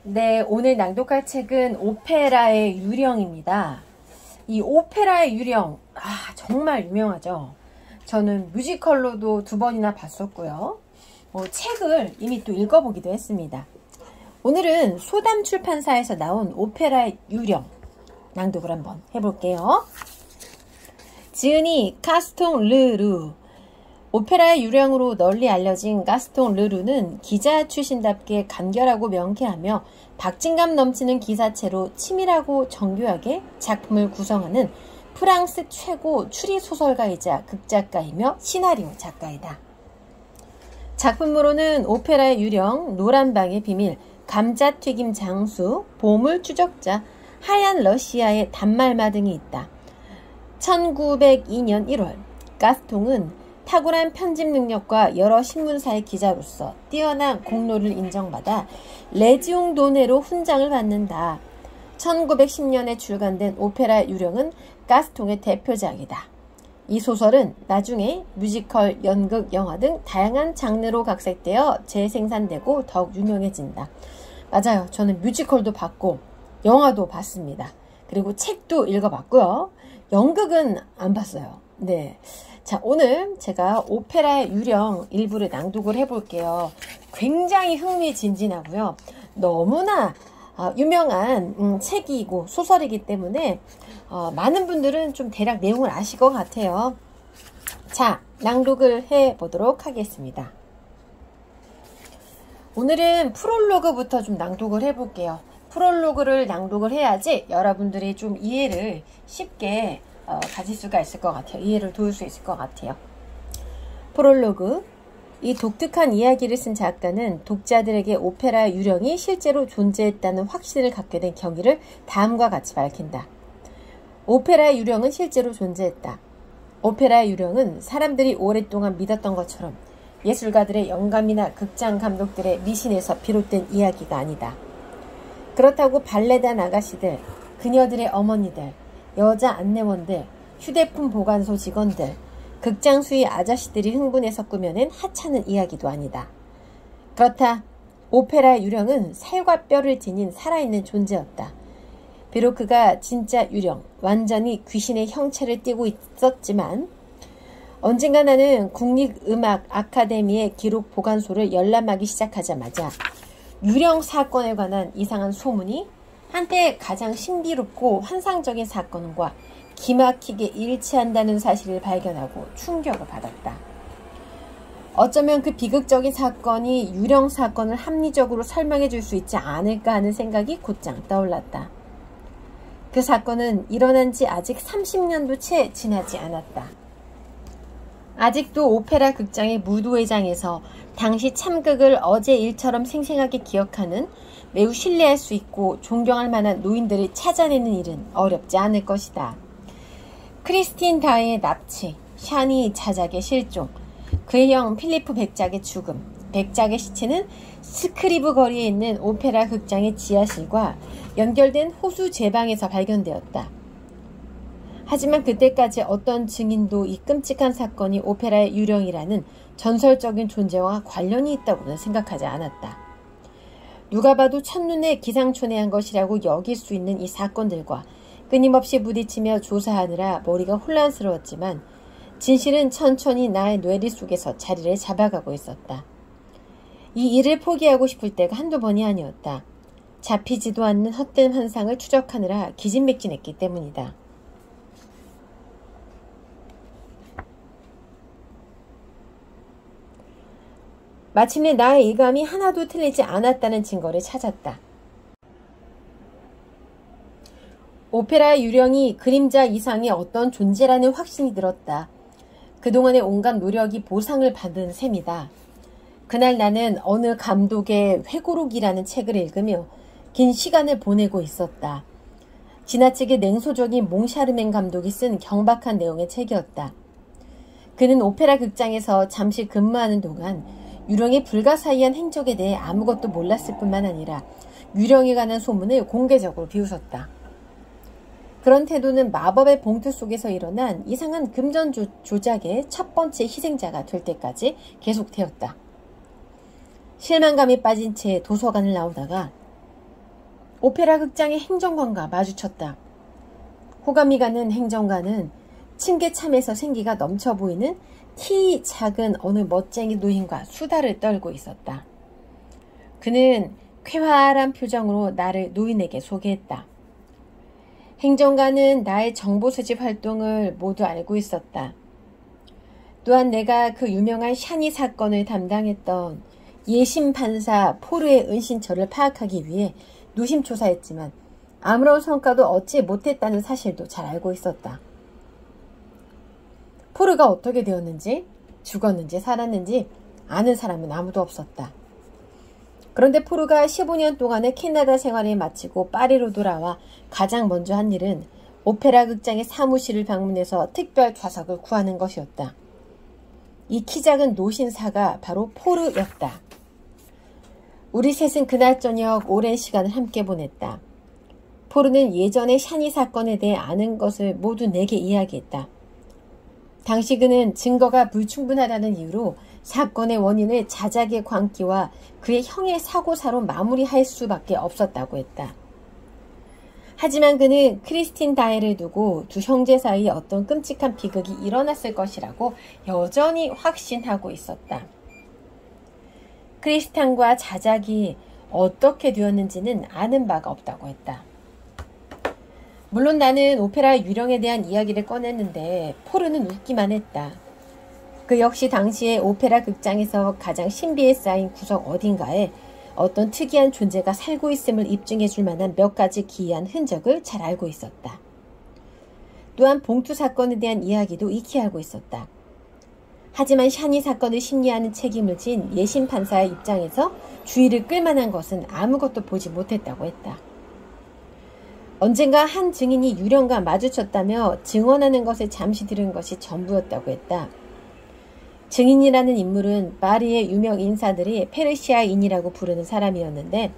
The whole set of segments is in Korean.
네, 오늘 낭독할 책은 오페라의 유령입니다. 이 오페라의 유령, 정말 유명하죠. 저는 뮤지컬로도 2번이나 봤었고요. 책을 이미 또 읽어보기도 했습니다. 오늘은 소담 출판사에서 나온 오페라의 유령 낭독을 한번 해볼게요. 지은이 가스통 르루. 오페라의 유령으로 널리 알려진 가스통 르루는 기자 출신답게 간결하고 명쾌하며 박진감 넘치는 기사체로 치밀하고 정교하게 작품을 구성하는 프랑스 최고 추리소설가이자 극작가이며 시나리오 작가이다. 작품으로는 오페라의 유령, 노란방의 비밀, 감자튀김 장수, 보물 추적자, 하얀 러시아의 단말마 등이 있다. 1902년 1월 가스통은 탁월한 편집 능력과 여러 신문사의 기자로서 뛰어난 공로를 인정받아 레지옹 도네로 훈장을 받는다. 1910년에 출간된 오페라 유령은 가스통의 대표작이다. 이 소설은 나중에 뮤지컬, 연극, 영화 등 다양한 장르로 각색되어 재생산되고 더욱 유명해진다. 맞아요. 저는 뮤지컬도 봤고 영화도 봤습니다. 그리고 책도 읽어봤고요. 연극은 안 봤어요. 네. 자, 오늘 제가 오페라의 유령 일부를 낭독을 해볼게요. 굉장히 흥미진진하고요. 너무나 유명한 책이고 소설이기 때문에 많은 분들은 좀 대략 내용을 아실 것 같아요. 자, 낭독을 해보도록 하겠습니다. 오늘은 프롤로그부터 좀 낭독을 해볼게요. 프롤로그를 낭독을 해야지 여러분들이 좀 이해를 쉽게 가질 수가 있을 것 같아요. 이해를 도울 수 있을 것 같아요. 프롤로그. 이 독특한 이야기를 쓴 작가는 독자들에게 오페라 유령이 실제로 존재했다는 확신을 갖게 된 경위를 다음과 같이 밝힌다. 오페라 유령은 실제로 존재했다. 오페라 유령은 사람들이 오랫동안 믿었던 것처럼 예술가들의 영감이나 극장 감독들의 미신에서 비롯된 이야기가 아니다. 그렇다고 발레단 아가씨들, 그녀들의 어머니들, 여자 안내원들, 휴대폰 보관소 직원들, 극장 수위 아저씨들이 흥분해서 꾸며낸 하찮은 이야기도 아니다. 그렇다. 오페라의 유령은 살과 뼈를 지닌 살아있는 존재였다. 비록 그가 진짜 유령, 완전히 귀신의 형체를 띠고 있었지만 언젠가 나는 국립음악 아카데미의 기록 보관소를 열람하기 시작하자마자 유령 사건에 관한 이상한 소문이 한때 가장 신비롭고 환상적인 사건과 기막히게 일치한다는 사실을 발견하고 충격을 받았다. 어쩌면 그 비극적인 사건이 유령 사건을 합리적으로 설명해 줄 수 있지 않을까 하는 생각이 곧장 떠올랐다. 그 사건은 일어난 지 아직 30년도 채 지나지 않았다. 아직도 오페라 극장의 무도회장에서 당시 참극을 어제 일처럼 생생하게 기억하는 매우 신뢰할 수 있고 존경할 만한 노인들을 찾아내는 일은 어렵지 않을 것이다. 크리스틴 다의 납치, 샤니 자작의 실종, 그의 형 필리프 백작의 죽음, 백작의 시체는 스크리브 거리에 있는 오페라 극장의 지하실과 연결된 호수 제방에서 발견되었다. 하지만 그때까지 어떤 증인도 이 끔찍한 사건이 오페라의 유령이라는 전설적인 존재와 관련이 있다고는 생각하지 않았다. 누가 봐도 첫눈에 기상천외한 것이라고 여길 수 있는 이 사건들과 끊임없이 부딪히며 조사하느라 머리가 혼란스러웠지만 진실은 천천히 나의 뇌리 속에서 자리를 잡아가고 있었다. 이 일을 포기하고 싶을 때가 한두 번이 아니었다. 잡히지도 않는 헛된 환상을 추적하느라 기진맥진했기 때문이다. 마침내 나의 예감이 하나도 틀리지 않았다는 증거를 찾았다. 오페라의 유령이 그림자 이상의 어떤 존재라는 확신이 들었다. 그동안의 온갖 노력이 보상을 받은 셈이다. 그날 나는 어느 감독의 회고록이라는 책을 읽으며 긴 시간을 보내고 있었다. 지나치게 냉소적인 몽샤르맹 감독이 쓴 경박한 내용의 책이었다. 그는 오페라 극장에서 잠시 근무하는 동안 유령의 불가사의한 행적에 대해 아무것도 몰랐을 뿐만 아니라 유령에 관한 소문을 공개적으로 비웃었다. 그런 태도는 마법의 봉투 속에서 일어난 이상한 금전 조작의 첫 번째 희생자가 될 때까지 계속되었다. 실망감에 빠진 채 도서관을 나오다가 오페라 극장의 행정관과 마주쳤다. 호감이 가는 행정관은 층계참에서 생기가 넘쳐 보이는 키 작은 어느 멋쟁이 노인과 수다를 떨고 있었다. 그는 쾌활한 표정으로 나를 노인에게 소개했다. 행정관은 나의 정보 수집 활동을 모두 알고 있었다. 또한 내가 그 유명한 샤니 사건을 담당했던 예심 판사 포르의 은신처를 파악하기 위해 노심초사했지만 아무런 성과도 얻지 못했다는 사실도 잘 알고 있었다. 포르가 어떻게 되었는지, 죽었는지 살았는지 아는 사람은 아무도 없었다. 그런데 포르가 15년 동안의 캐나다 생활을 마치고 파리로 돌아와 가장 먼저 한 일은 오페라 극장의 사무실을 방문해서 특별 좌석을 구하는 것이었다. 이 키 작은 노신사가 바로 포르였다. 우리 셋은 그날 저녁 오랜 시간을 함께 보냈다. 포르는 예전의 샤니 사건에 대해 아는 것을 모두 내게 이야기했다. 당시 그는 증거가 불충분하다는 이유로 사건의 원인을 자작의 광기와 그의 형의 사고사로 마무리할 수밖에 없었다고 했다. 하지만 그는 크리스틴 다헬을 두고 두 형제 사이에 어떤 끔찍한 비극이 일어났을 것이라고 여전히 확신하고 있었다. 크리스틴과 자작이 어떻게 되었는지는 아는 바가 없다고 했다. 물론 나는 오페라 유령에 대한 이야기를 꺼냈는데 포르는 웃기만 했다. 그 역시 당시에 오페라 극장에서 가장 신비에 쌓인 구석 어딘가에 어떤 특이한 존재가 살고 있음을 입증해 줄 만한 몇 가지 기이한 흔적을 잘 알고 있었다. 또한 봉투 사건에 대한 이야기도 익히 알고 있었다. 하지만 샤니 사건을 심리하는 책임을 진 예심 판사의 입장에서 주의를 끌만한 것은 아무것도 보지 못했다고 했다. 언젠가 한 증인이 유령과 마주쳤다며 증언하는 것을 잠시 들은 것이 전부였다고 했다. 증인이라는 인물은 파리의 유명 인사들이 페르시아인이라고 부르는 사람이었는데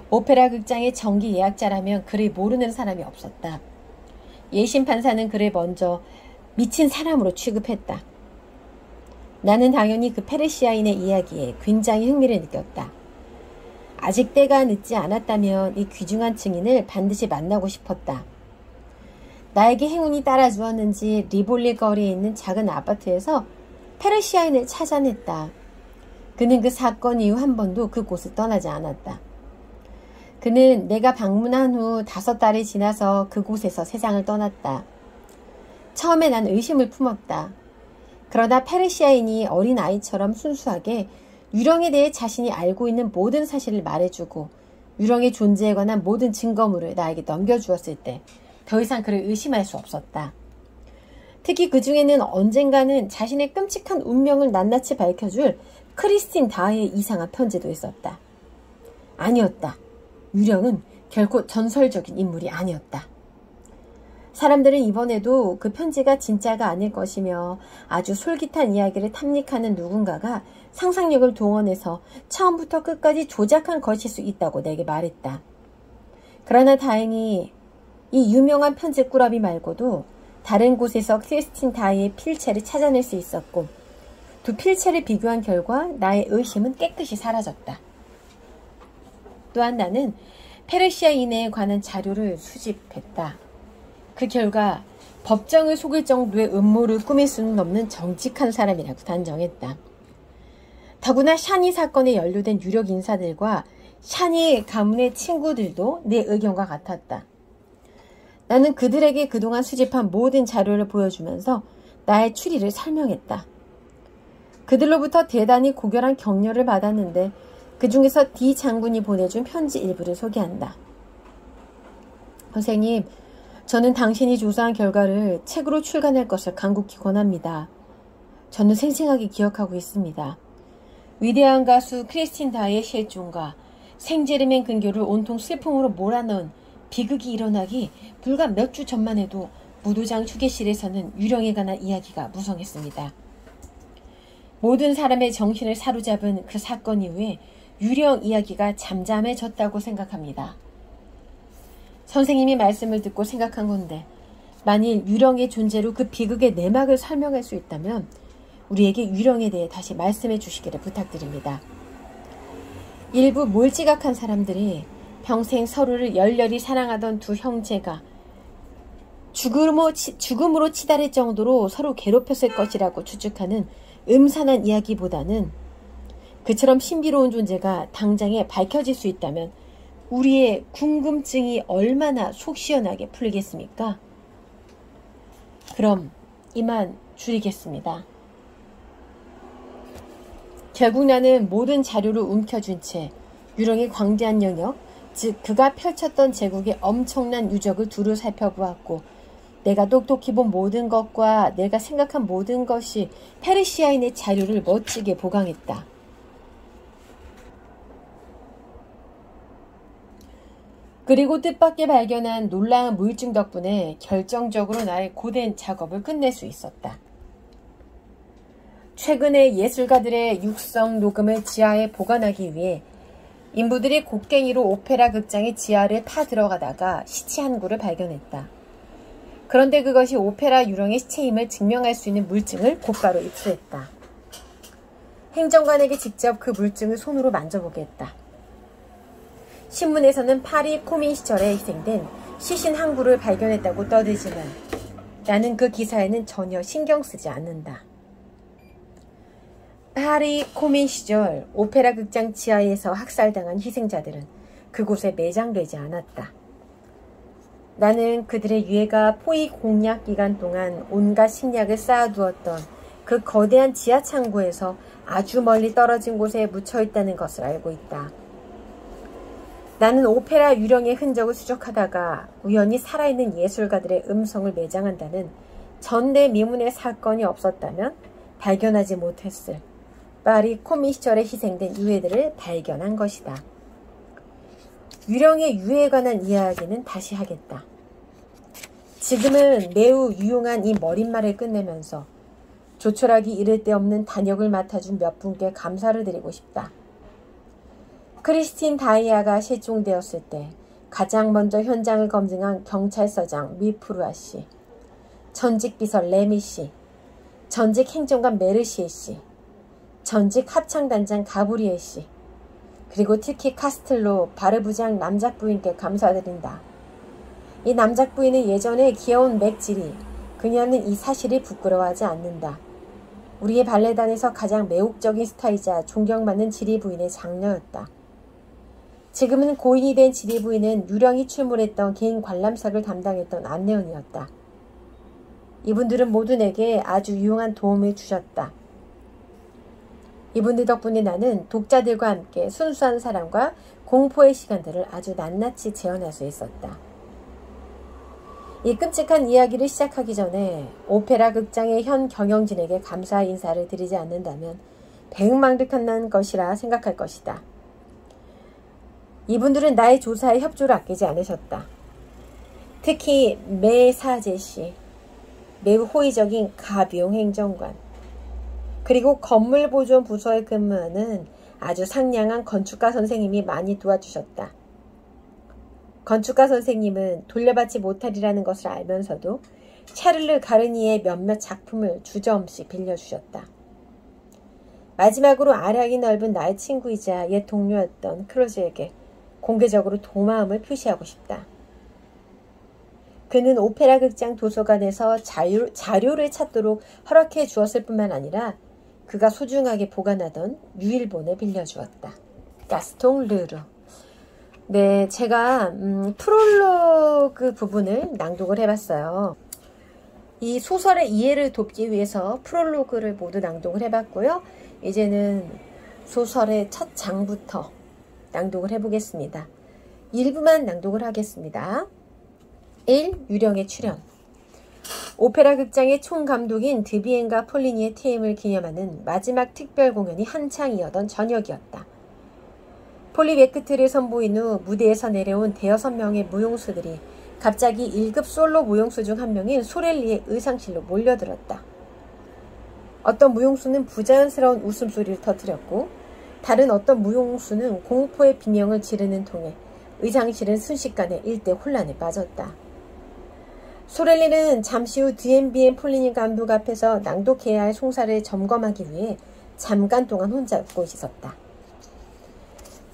오페라 극장의 정기 예약자라면 그를 모르는 사람이 없었다. 예심 판사는 그를 먼저 미친 사람으로 취급했다. 나는 당연히 그 페르시아인의 이야기에 굉장히 흥미를 느꼈다. 아직 때가 늦지 않았다면 이 귀중한 증인을 반드시 만나고 싶었다. 나에게 행운이 따라주었는지 리볼리 거리에 있는 작은 아파트에서 페르시아인을 찾아냈다. 그는 그 사건 이후 한 번도 그곳을 떠나지 않았다. 그는 내가 방문한 후 5달이 지나서 그곳에서 세상을 떠났다. 처음에 난 의심을 품었다. 그러다 페르시아인이 어린 아이처럼 순수하게 유령에 대해 자신이 알고 있는 모든 사실을 말해주고 유령의 존재에 관한 모든 증거물을 나에게 넘겨주었을 때 더 이상 그를 의심할 수 없었다. 특히 그 중에는 언젠가는 자신의 끔찍한 운명을 낱낱이 밝혀줄 크리스틴 다의 이상한 편지도 있었다. 아니었다. 유령은 결코 전설적인 인물이 아니었다. 사람들은 이번에도 그 편지가 진짜가 아닐 것이며 아주 솔깃한 이야기를 탐닉하는 누군가가 상상력을 동원해서 처음부터 끝까지 조작한 것일 수 있다고 내게 말했다. 그러나 다행히 이 유명한 편지꾸러미 말고도 다른 곳에서 크리스틴 다이의 필체를 찾아낼 수 있었고 두 필체를 비교한 결과 나의 의심은 깨끗이 사라졌다. 또한 나는 페르시아인에 관한 자료를 수집했다. 그 결과 법정을 속일 정도의 음모를 꾸밀 수는 없는 정직한 사람이라고 단정했다. 더구나 샤니 사건에 연루된 유력 인사들과 샤니 가문의 친구들도 내 의견과 같았다. 나는 그들에게 그동안 수집한 모든 자료를 보여주면서 나의 추리를 설명했다. 그들로부터 대단히 고결한 격려를 받았는데 그 중에서 D 장군이 보내준 편지 일부를 소개한다. 선생님, 저는 당신이 조사한 결과를 책으로 출간할 것을 간곡히 권합니다. 저는 생생하게 기억하고 있습니다. 위대한 가수 크리스틴 다이의 실종과 생제르맹 근교를 온통 슬픔으로 몰아넣은 비극이 일어나기 불과 몇 주 전만 해도 무도장 휴게실에서는 유령에 관한 이야기가 무성했습니다. 모든 사람의 정신을 사로잡은 그 사건 이후에 유령 이야기가 잠잠해졌다고 생각합니다. 선생님이 말씀을 듣고 생각한 건데 만일 유령의 존재로 그 비극의 내막을 설명할 수 있다면 우리에게 유령에 대해 다시 말씀해 주시기를 부탁드립니다. 일부 몰지각한 사람들이 평생 서로를 열렬히 사랑하던 두 형제가 죽음으로 치달을 정도로 서로 괴롭혔을 것이라고 추측하는 음산한 이야기보다는 그처럼 신비로운 존재가 당장에 밝혀질 수 있다면 우리의 궁금증이 얼마나 속 시원하게 풀리겠습니까? 그럼 이만 줄이겠습니다. 결국 나는 모든 자료를 움켜쥔 채 유령의 광대한 영역, 즉 그가 펼쳤던 제국의 엄청난 유적을 두루 살펴보았고 내가 똑똑히 본 모든 것과 내가 생각한 모든 것이 페르시아인의 자료를 멋지게 보강했다. 그리고 뜻밖의 발견한 놀라운 물증 덕분에 결정적으로 나의 고된 작업을 끝낼 수 있었다. 최근에 예술가들의 육성 녹음을 지하에 보관하기 위해 인부들이 곡괭이로 오페라 극장의 지하를 파 들어가다가 시체 한 구를 발견했다. 그런데 그것이 오페라 유령의 시체임을 증명할 수 있는 물증을 곧바로 입수했다. 행정관에게 직접 그 물증을 손으로 만져보게 했다. 신문에서는 파리 코민 시절에 희생된 시신 한 구를 발견했다고 떠들지만 나는 그 기사에는 전혀 신경 쓰지 않는다. 파리 코민 시절 오페라 극장 지하에서 학살당한 희생자들은 그곳에 매장되지 않았다. 나는 그들의 유해가 포위 공략 기간 동안 온갖 식량을 쌓아두었던 그 거대한 지하 창고에서 아주 멀리 떨어진 곳에 묻혀있다는 것을 알고 있다. 나는 오페라 유령의 흔적을 수족하다가 우연히 살아있는 예술가들의 음성을 매장한다는 전대미문의 사건이 없었다면 발견하지 못했을 파리 코민 시절에 희생된 유해들을 발견한 것이다. 유령의 유해에 관한 이야기는 다시 하겠다. 지금은 매우 유용한 이 머릿말을 끝내면서 조촐하기 이를 데 없는 단역을 맡아준 몇 분께 감사를 드리고 싶다. 크리스틴 다이아가 실종되었을 때 가장 먼저 현장을 검증한 경찰서장 미프루아 씨, 전직 비서 레미 씨, 전직 행정관 메르시에 씨, 전직 합창단장 가브리엘 씨, 그리고 특히 카스텔로 바르부장 남작부인께 감사드린다. 이 남작부인은 예전에 귀여운 맥질이 그녀는 이 사실이 부끄러워하지 않는다. 우리의 발레단에서 가장 매혹적인 스타이자 존경받는 지리부인의 장녀였다. 지금은 고인이 된 지리부인은 유령이 출몰했던 개인 관람석을 담당했던 안내원이었다. 이분들은 모두 내게 아주 유용한 도움을 주셨다. 이분들 덕분에 나는 독자들과 함께 순수한 사랑과 공포의 시간들을 아주 낱낱이 재현할 수 있었다. 이 끔찍한 이야기를 시작하기 전에 오페라 극장의 현 경영진에게 감사 인사를 드리지 않는다면 배은망덕한 것이라 생각할 것이다. 이분들은 나의 조사에 협조를 아끼지 않으셨다. 특히 메사제 씨, 매우 호의적인 가비용 행정관, 그리고 건물보존 부서에 근무하는 아주 상냥한 건축가 선생님이 많이 도와주셨다. 건축가 선생님은 돌려받지 못하리라는 것을 알면서도 샤를르 가르니의 몇몇 작품을 주저없이 빌려주셨다. 마지막으로 아량이 넓은 나의 친구이자 옛 동료였던 클로즈에게 공개적으로 고마움을 표시하고 싶다. 그는 오페라 극장 도서관에서 자료를 찾도록 허락해 주었을 뿐만 아니라 그가 소중하게 보관하던 유일본을 빌려주었다. 가스통 르르. 네, 제가 프롤로그 부분을 낭독을 해봤어요. 이 소설의 이해를 돕기 위해서 프롤로그를 모두 낭독을 해봤고요. 이제는 소설의 첫 장부터 낭독을 해보겠습니다. 일부만 낭독을 하겠습니다. 1. 유령의 출현. 오페라 극장의 총감독인 드비엔과 폴리니의 퇴임을 기념하는 마지막 특별 공연이 한창 이어던 저녁이었다. 폴리 웨크트를 선보인 후 무대에서 내려온 대여섯 명의 무용수들이 갑자기 1급 솔로 무용수 중 한 명인 소렐리의 의상실로 몰려들었다. 어떤 무용수는 부자연스러운 웃음소리를 터뜨렸고 다른 어떤 무용수는 공포의 비명을 지르는 통에 의상실은 순식간에 일대 혼란에 빠졌다. 소렐리는 잠시 후 DMBN 폴리니 감독 앞에서 낭독해야 할 송사를 점검하기 위해 잠깐 동안 혼자 웃고 있었다.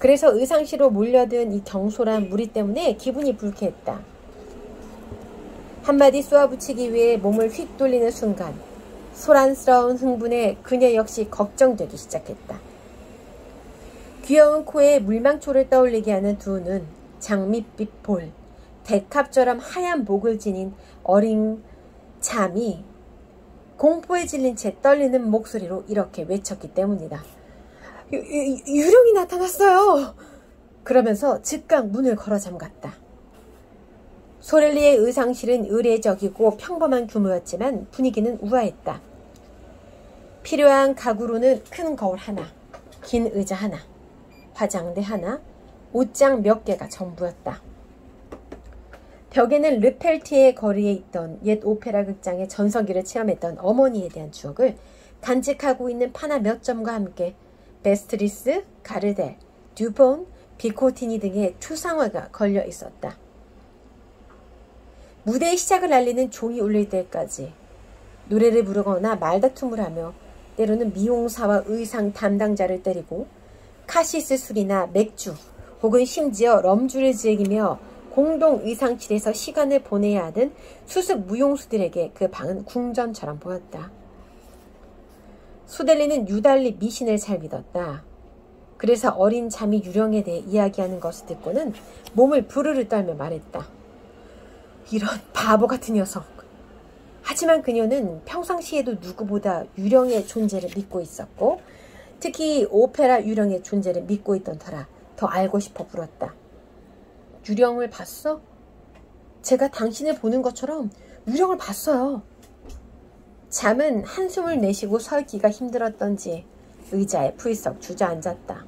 그래서 의상실로 몰려든 이 경솔한 무리 때문에 기분이 불쾌했다. 한마디 쏘아붙이기 위해 몸을 휙 돌리는 순간 소란스러운 흥분에 그녀 역시 걱정되기 시작했다. 귀여운 코에 물망초를 떠올리게 하는 두 눈, 장밋빛 볼, 대캅처럼 하얀 목을 지닌 어린 잠이 공포에 질린 채 떨리는 목소리로 이렇게 외쳤기 때문이다. 유령이 나타났어요. 그러면서 즉각 문을 걸어 잠갔다. 소렐리의 의상실은 의례적이고 평범한 규모였지만 분위기는 우아했다. 필요한 가구로는 큰 거울 하나, 긴 의자 하나, 화장대 하나, 옷장 몇 개가 전부였다. 벽에는 르펠티의 거리에 있던 옛 오페라 극장의 전성기를 체험했던 어머니에 대한 추억을 간직하고 있는 파나 몇 점과 함께 베스트리스, 가르델, 듀폰, 비코티니 등의 추상화가 걸려 있었다. 무대의 시작을 알리는 종이 울릴 때까지 노래를 부르거나 말다툼을 하며 때로는 미용사와 의상 담당자를 때리고 카시스 술이나 맥주 혹은 심지어 럼주를 즐기며 공동 의상실에서 시간을 보내야 하던 수습 무용수들에게 그 방은 궁전처럼 보였다. 소델리는 유달리 미신을 잘 믿었다. 그래서 어린 잠이 유령에 대해 이야기하는 것을 듣고는 몸을 부르르 떨며 말했다. 이런 바보 같은 녀석. 하지만 그녀는 평상시에도 누구보다 유령의 존재를 믿고 있었고 특히 오페라 유령의 존재를 믿고 있던 터라 더 알고 싶어 물었다. 유령을 봤어? 제가 당신을 보는 것처럼 유령을 봤어요. 잠은 한숨을 내쉬고 설기가 힘들었던지 의자에 풀썩 주저앉았다.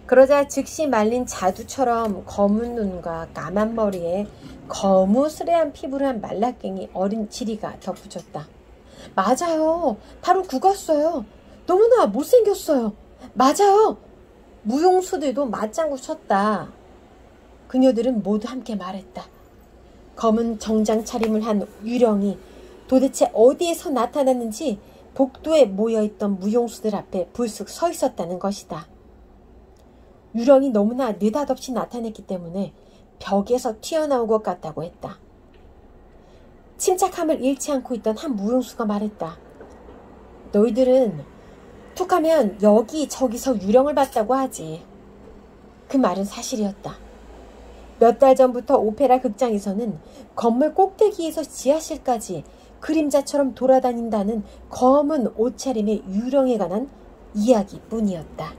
그러자 즉시 말린 자두처럼 검은 눈과 까만 머리에 거무스레한 피부를 한 말라깽이 어린 지리가 덧붙였다. 맞아요. 바로 그거였어요. 너무나 못생겼어요. 맞아요. 무용수들도 맞장구 쳤다. 그녀들은 모두 함께 말했다. 검은 정장 차림을 한 유령이 도대체 어디에서 나타났는지 복도에 모여있던 무용수들 앞에 불쑥 서 있었다는 것이다. 유령이 너무나 느닷없이 나타냈기 때문에 벽에서 튀어나온 것 같다고 했다. 침착함을 잃지 않고 있던 한 무용수가 말했다. 너희들은 툭하면 여기저기서 유령을 봤다고 하지. 그 말은 사실이었다. 몇 달 전부터 오페라 극장에서는 건물 꼭대기에서 지하실까지 그림자처럼 돌아다닌다는 검은 옷차림의 유령에 관한 이야기뿐이었다.